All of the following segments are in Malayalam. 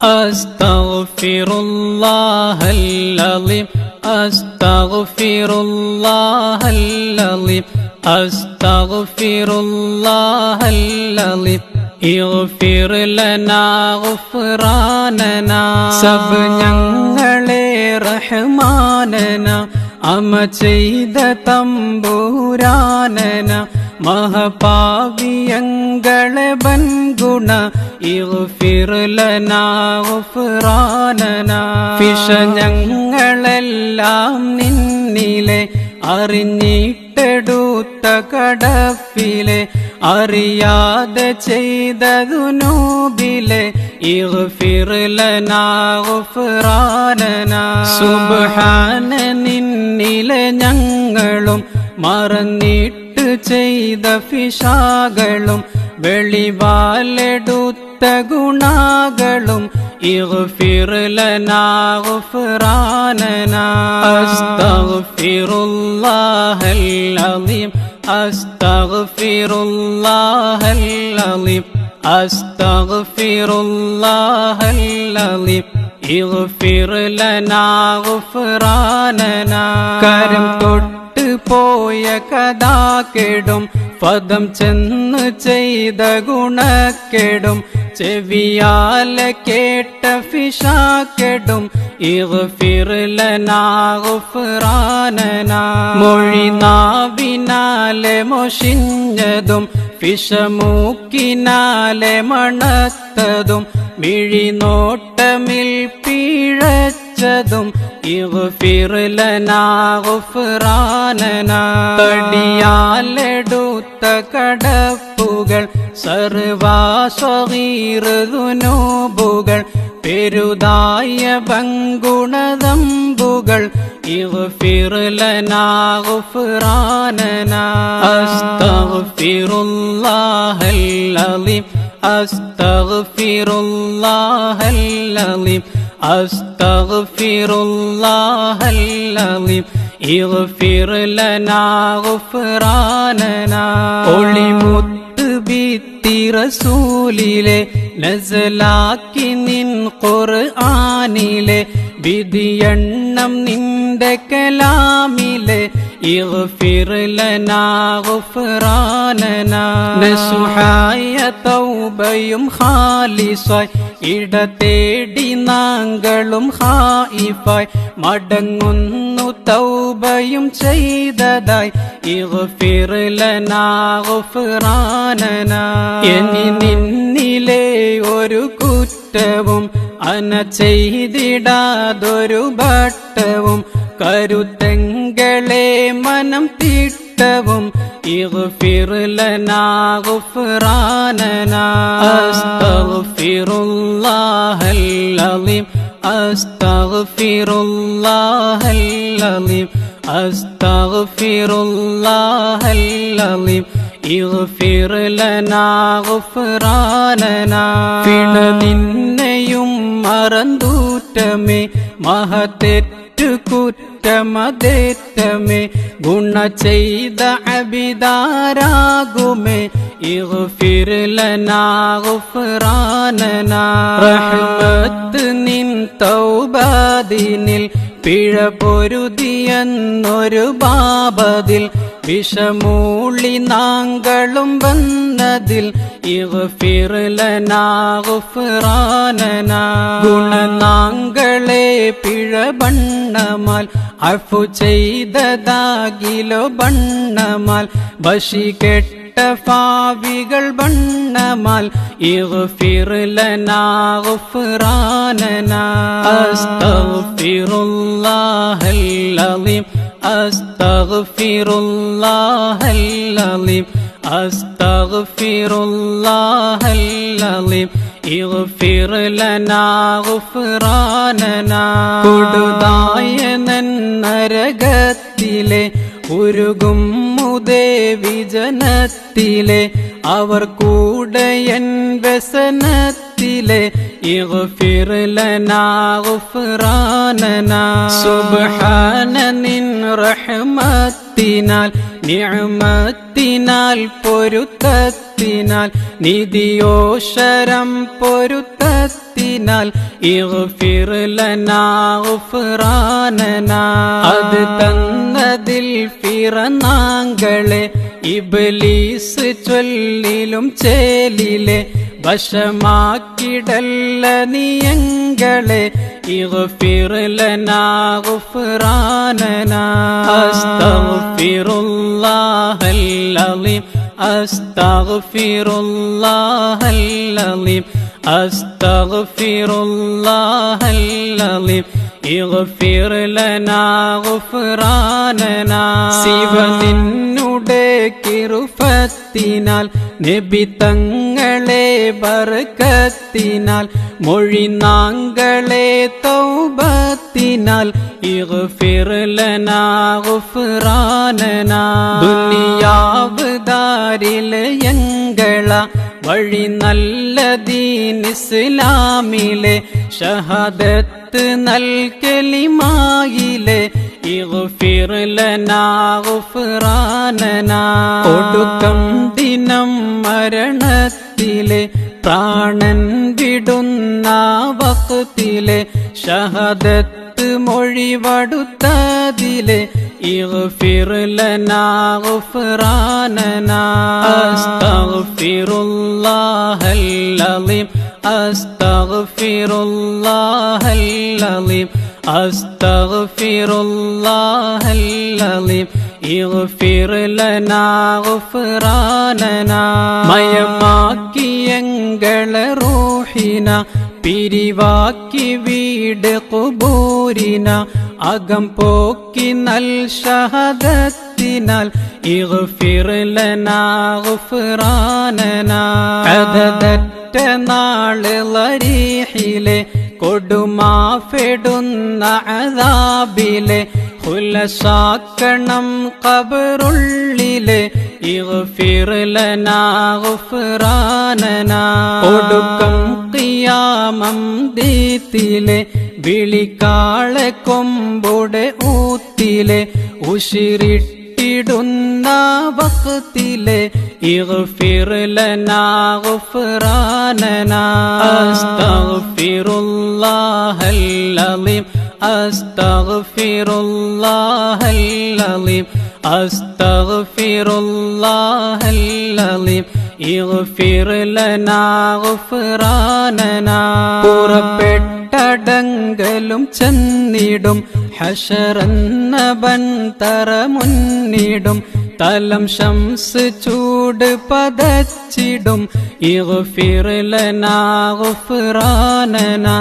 അസ്തഗ്ഫിറുല്ലാഹൽ-അളീം അസ്തഗ്ഫിറുല്ലാഹൽ-അളീം അസ്തഗ്ഫിറുല്ലാഹൽ-അളീം ഇഗ്ഫിർ ലനാ ഗുഫ്റാനനാ. സബ് ഞങ്ങളെ റഹ്മാനന അമ ചെയ്ത തമ്പുരാനന മഹപാവിയങ്ങളെ ബൻഗുണ ഇഗ്ഫിർ ലനാ ഗുഫ്റാനനാ. ഫിഷ ഞങ്ങളെല്ലാം നിന്നിലെ അറിഞ്ഞിട്ടെടുത്ത കടപ്പിലെ അറിയാതെ ചെയ്ത ദുനൂബിലെ ഇഗ്ഫിർ ലനാ ഗുഫ്റാനനാ. സുബ്ഹാന നിന്നിലെ ഞങ്ങളും മറന്നിട്ട് ചെയ്ത ഫിശാകളും വെളിവാലെടുത്ത ഗുണാകളും ഇഗ്ഫിർ ലനാ ഗുഫ്റാനനാ. അസ്തഗ്ഫിറുല്ലാഹൽ-അളീം അസ്തഗ്ഫിറുല്ലാഹൽ-അളീം അസ്തഗ്ഫിറുല്ലാഹൽ-അളീം ഇഗ്ഫിർ ലനാ ഗുഫ്റാനനാ. കരം തൊട്ട് പോയ കഥാകെടും പദം ചെന്ന് ചെയ്ത ഗുണക്കെടും ചെവിയാലെ കേട്ട ഫിശാക്കെടും ഇഗ്ഫിർ ലനാ ഗുഫ്റാനനാ. മൊഴി നാവിനാലെ മൊഷിഞ്ഞതും ഫിശമൂക്കിനാലെ മണത്തതും മിഴിനോട്ടമിൽ പിഴച്ചതും ഇഗ്ഫിർ ലനാ ഗുഫ്റാനനാ. തടിയാലെടുത്ത കടപ്പുകൾ സർവാസ്വഗീർ ദുനൂബുകൾ പെരുതായ ബങ്കുണദമ്പുകൾ ഇഗ്ഫിർ ലനാ ഗുഫ്റാനനാ. അസ്തഗ്ഫിറുല്ലാഹൽ-അളീം അസ്തഗ്ഫിറുല്ലാഹൽ-അളീം അസ്തഗ്ഫിറുല്ലാഹൽ-അളീം ഇഗ്ഫിർ ലനാ ഗുഫ്റാനനാ. ഒളിമുത്ത് ബിത്തി റസൂലിലെ നസലാക്കി നിൻ ഖുർആനിലെ വിധിയെണ്ണം നിന്റെ കലാമിലെ ഇഗ്ഫിർ ലനാ ഗുഫ്റാനനാ. നസുഹായ തൗബയും ഖാലിസായി ഇടതേടി നാങ്കളും ഹായിഫായി മടങ്ങുന്നു തൗബയും ചെയ്തതായി ഇഗ്ഫിർ ലനാ ഗുഫ്റാനനാ. ഇനി നിന്നിലെ ഒരു കുറ്റവും അന ചെയ്തിടാതൊരു ഭട്ടവും കരുത്തെങ്കളെ മനം തിട്ടവും ഇഗ്ഫിർ ലനാ ഗുഫ്റാനനാ. അസ്തഗ്ഫിറുല്ലാഹൽ-അളീം അസ്തഗ്ഫിറുല്ലാഹൽ-അളീം അസ്തഗ്ഫിറുല്ലാഹൽ-അളീം ഇഗ്ഫിർ ലനാ ഗുഫ്റാനനാ. പിണ നിന്നെയും മറന്തൂറ്റമേ മഹത്തെറ്റു കുറ്റമതേറ്റമേ ഗുണ ചെയ്ത അബിദാരാകുമേ ഇഗ്ഫിർ ലനാ ഗുഫ്റാനനാ. റഹ്മത്ത് നിൻ തൗബാദിനിൽ പിഴ പൊരുതിയെന്നൊരു ബാബതിൽ വിഷമൂളി നാങ്കളും വന്നതിൽ ഇഗ്ഫിർ ലനാ ഗുഫ്റാനനാ. ഗുണനാങ്കളെ പിഴ ബണ്ണമാൽ അഫു ചെയ്തതാകിലോ ബണ്ണമാൽ ബഷി കെട്ട ഫാവികൾ ബണ്ണമാൽ ഇഗ്ഫിർ ലനാ ഗുഫ്റാനനാ. അസ്തഗ്ഫിറുല്ലാഹൽ-അളീം അസ്തഗ്ഫിറുല്ലാഹൽ-അളീം അസ്തഗ്ഫിറുല്ലാഹൽ-അളീം ഇഗ്ഫിർ ലനാ ഗുഫ്റാനനാ. കൊടുതായ നരകത്തിലെ ഉരുകും മുദേവി ജനത്തിലെ അവർ കൂടയൻ വ്യസനത്തിലെ ഇഗ്ഫിർ ലനാ ഗുഫ്റാനനാ. സുബ്ഹാന നിൻ റഹ്മത്തിനാൽ നിഅമത്തിനാൽ പൊരുത്തത്തിനാൽ നിധിയോശരം പൊരുത്തത്തിനാൽ ഇഗ്ഫിർ ലനാ ഗുഫ്റാനനാ അത് തന്നതിൽ ഫിറനാങ്കളെ ഇബ്ലീസ് ചൊല്ലിലും ചേലിലെ വശമാക്കിടല്ല നിയങ്ങളെ ഇഗ്ഫിർ ലനാ ഗുഫ്റാനനാ അസ്തഗ്ഫിറുല്ലാഹൽ അലീം അസ്തഗ്ഫിറുല്ലാഹൽ അലീം അസ്തഗ്ഫിറുല്ലാഹൽ അലീം ഇഗ്ഫിർ ലനാ ഗുഫ്റാനനാ ശിവ നിന്നുടെ കിറുഫത്തിനാൽ നബി തങ്ങളെ ബർക്കത്തിനാൽ മൊഴിനാങ്കളെ തൗബത്തിനാൽ ഇഗ്ഫിർ ലനാ ഗുഫ്റാനനാ ദുനിയാവ് ദാരിലെ യങ്കള വഴി നല്ല ദീൻ ഇസ്ലാമിലെ ഷഹാദത്ത് നൽ കലിമായിലെ ഇഗ്ഫിർ ലനാ ഗുഫ്റാനനാ ഒടുക്കം ദിനം മരണത്തിലെ പ്രാണൻ വിടുന്ന വഖ്തിലെ ഷഹാദത്ത് മൊഴിവടുത്തതിലെ ഇഗ്ഫിർ ലനാ ഗുഫ്റാനനാ അസ്തഗ്ഫിറുല്ലാഹൽ അലീം അസ്തഗ്ഫിറുല്ലാഹൽ അലീം അസ്തഗ്ഫിറുല്ലാഹൽ അലീം ഇഗ്ഫിർ ലനാ ഗുഫ്റാനനാ മയമാക്കിയങ്ങളെ റൂഹിന പിരിവാക്കി വീട് ഖുബൂരിന അകം പോക്കി നൽ ഷഹദത്തിനാൽ ഇഗ്ഫിർ ലനാ ഗുഫ്റാനനാ അദദറ്റ നാള് ലരീഹിലെ കൊടുമാഫെടുന്ന അദാബിലെ ഖുലസാക്കണം ഖബറുള്ളിലെ ഇഗ്ഫിർ ലനാ ഗുഫ്റാനനാ ഒടുക്കം ഖിയാമം ദീത്തിലെ വിളിക്കാളെ കൊമ്പുടെ ഊത്തിലെ ഉശിരിട്ടിടുന്ന വഖ്തിലെ ഇഗ്ഫിർ ലനാ ഗുഫ്റാനനാ അസ്തഗ്ഫിറുല്ലാഹൽ അലീം അസ്തഗ്ഫിറുല്ലാഹൽ അലീം അസ്തഗ്ഫിറുല്ലാഹൽ അലീം ഇഗ്ഫിർ ലനാ ഗുഫ്റാനനാ പുറപ്പെട്ടടങ്കലും ചെന്നിടും ഹശറന്ന ബൻതറ മുന്നിടും തലം ശംസ് ചൂട് പതച്ചിടും ഇഗ്ഫിർ ലനാ ഗുഫ്റാനനാ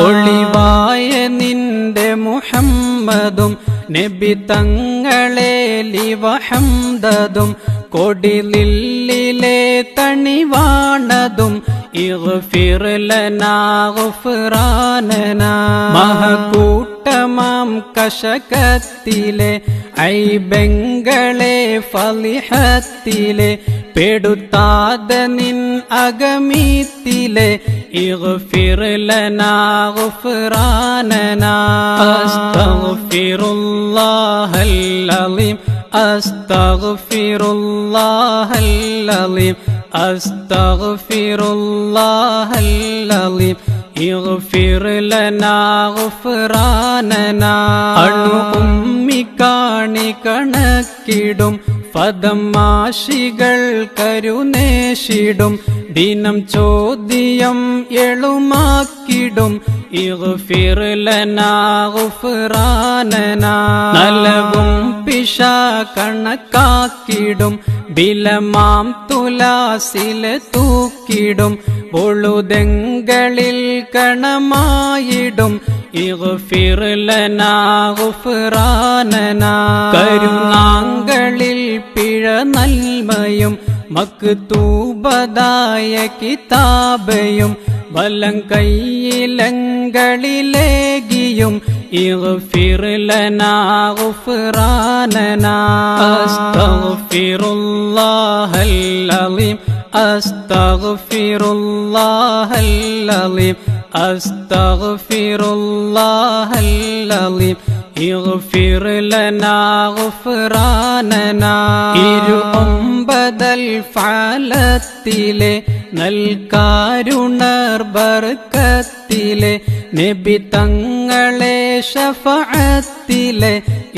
ഒളിവായ നിന്റെ മുഹമ്മദും നബി തങ്ങളെ ലിവഹംദതും കൊടിലില്ലിലെ തണിവാണതും ഇഗ്ഫിർ ലനാ ഗുഫ്റാനനാ മഹകൂട്ടമാം കശകത്തിലെ ഐബെങ്കളെ ഫളിഹത്തിലെ പെടുത്താതെ നിൻ അഗമീത്തിലെ ഇഗ്ഫിർ ലനാ ഗുഫ്റാനനാ അസ്തഗ്ഫിറുല്ലാഹൽ അലീം അസ്തഗ്ഫിറുല്ലാഹൽ അലീം അസ്തഗ്ഫിറുല്ലാഹൽ അലീം ഇഗ്ഫിർ ലനാ ഗുഫ്റാനനാ അണു ഉമ്മി കാണി കണക്കിടും ഫദമാശികൾ കരുനേഷിടും ദിനം ചോദ്യം എളുമാക്കിടും ഇഗ്ഫിർ ലനാ ഗുഫ്റാനനാ നൽകും പിശ കണക്കാക്കിടും ബിലമാം തുലാസിലെ തൂക്കിടും പൊളുതെങ്കളിൽ കണമായിടും ഇഗ്ഫിർ ലനാ ഗുഫ്റാനനാ കരുണാങ്കളിൽ പിഴ നന്മയും മക്തൂബതായ കിതാബയും വലം കൈയിലങ്കളിലേകിയും ഇഗ്ഫിർ ലനാ ഗുഫ്റാനനാ അസ്തഗ്ഫിറുല്ലാഹൽ അലീം أستغفر الله العظيم أستغفر الله العظيم اغفر لنا غفراننا ഇരുപതൽ ഫഅലത്തിലെ നൽകാരുണർ ബർക്കത്തിലെ നബി തങ്ങളെ ശഫഅത്തിലെ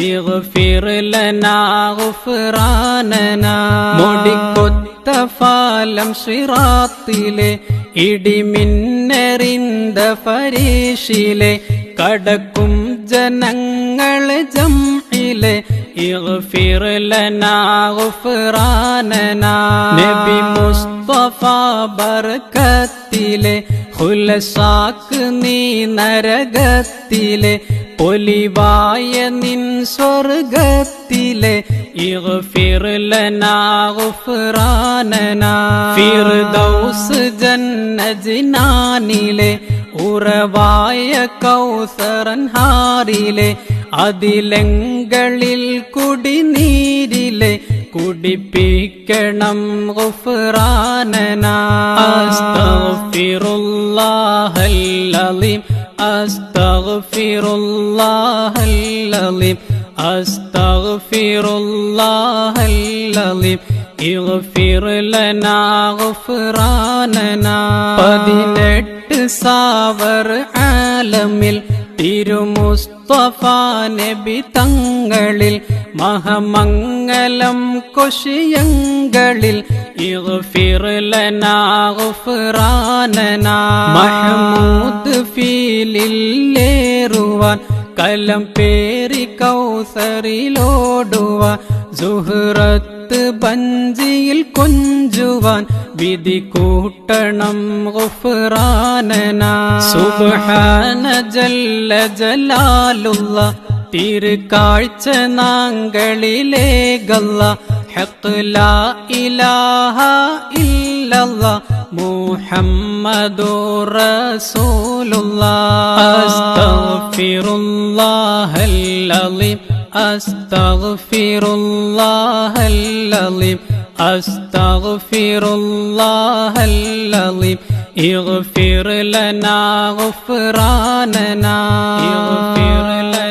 ഇഗ്ഫിർ ലനാ ഗുഫ്രാനനാ മുടിക്കൊത്ത ഫാലം സിറാത്തിലെ ഇടിമിന്നറിന്ത ഫരീഷിലെ കടക്കും ജനങ്ങളെ ജംഇലെ ഇഗ്ഫിർ ലനാ ഗുഫ്രാനനാ നബി മുസ്തഫ ബർക്കത്തിലെ ഖുലസാക്ക് നീ നരകത്തിലെ പൊലിവായ നിൻ സ്വർഗത്തിലെ ഇഗ്ഫിർ ലനാ ഗുഫ്രാനനാ ഫിർദൗസ് ജന്നജിനാനിലെ ഉറവായ കൗസറൻഹാറിലെ അതിലങ്ങളിൽ കുടിനീരിലെ കുടിപ്പിക്കണം ഗുഫ്രാനനാ അസ്തഗ്ഫിറുല്ലാഹൽ അലീം അസ്തഗ്ഫിറുല്ലാഹൽ അലീം അസ്തഗ്ഫിറുല്ലാഹൽ അലീം ഇഗ്ഫിർ ലനാ ഗുഫ്രാനനാ 18 സാവർ ആലമിൽ തിരുമുസ്തഫ നബി തങ്ങളിൽ മഹമംഗലം കൊശിയങ്ങളിൽ ഇഗ്ഫിർ ലനാ ഗുഫ്രാനനാ മഹ്മൂദ് ഫീലില്ലേറുവാൻ കലം പേരി കൗസറിലോടുവാൻ സുഹ്റത്ത് ബഞ്ചിയിൽ കൊഞ്ചുവാൻ വിധി കൂട്ടണം ഗുഫ്രാനനാ സുബ്ഹാന ജല്ല ജലാലുല്ല തിരുക്കാഴ്ച നാങ്കളിലേകല്ല ഹഖ് ലാ ഇലാഹ ഇല്ലല്ലാഹ് മുഹമ്മദുർ റസൂലുള്ളാഹ് അസ്തഗ്ഫിറുല്ലാഹൽ അലീം അസ്തഗ്ഫിറുല്ലാഹൽ അലീം അസ്തഗ്ഫിറുല്ലാഹൽ അലീം ഇഗ്ഫിർ ലനാ ഗുഫ്രാനനാ ഇഗ്ഫിർ ലനാ